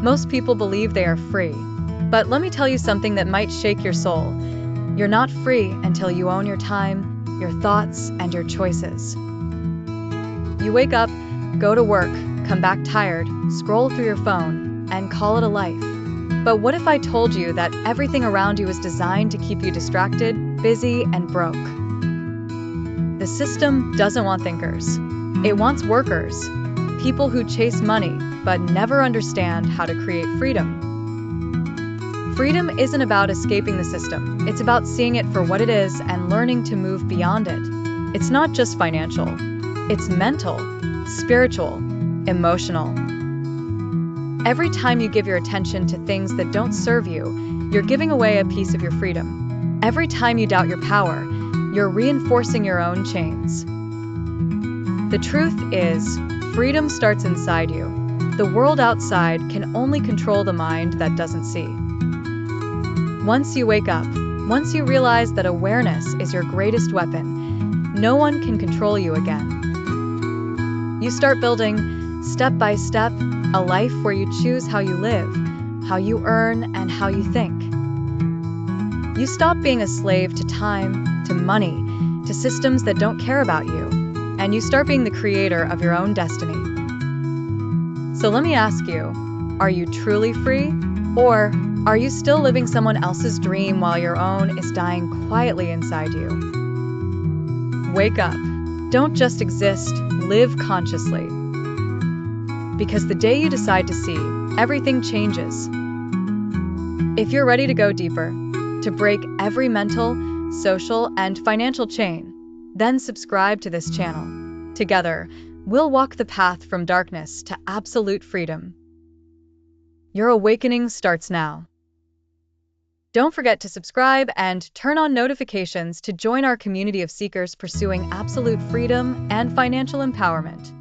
Most people believe they are free. But let me tell you something that might shake your soul. You're not free until you own your time, your thoughts, and your choices. You wake up, go to work, come back tired, scroll through your phone, and call it a life. But what if I told you that everything around you is designed to keep you distracted, busy, and broke? The system doesn't want thinkers. It wants workers, people who chase money but never understand how to create freedom. Freedom isn't about escaping the system. It's about seeing it for what it is and learning to move beyond it. It's not just financial. It's mental, spiritual, emotional. Every time you give your attention to things that don't serve you, you're giving away a piece of your freedom. Every time you doubt your power, you're reinforcing your own chains. The truth is, freedom starts inside you. The world outside can only control the mind that doesn't see. Once you wake up, once you realize that awareness is your greatest weapon, no one can control you again. You start building, step by step, a life where you choose how you live, how you earn, and how you think. You stop being a slave to time, to money, to systems that don't care about you, and you start being the creator of your own destiny. So let me ask you, are you truly free? Or are you still living someone else's dream while your own is dying quietly inside you? Wake up. Don't just exist, live consciously. Because the day you decide to see, everything changes. If you're ready to go deeper, to break every mental, social, and financial chain, then subscribe to this channel. Together, we'll walk the path from darkness to absolute freedom. Your awakening starts now. Don't forget to subscribe and turn on notifications to join our community of seekers pursuing absolute freedom and financial empowerment.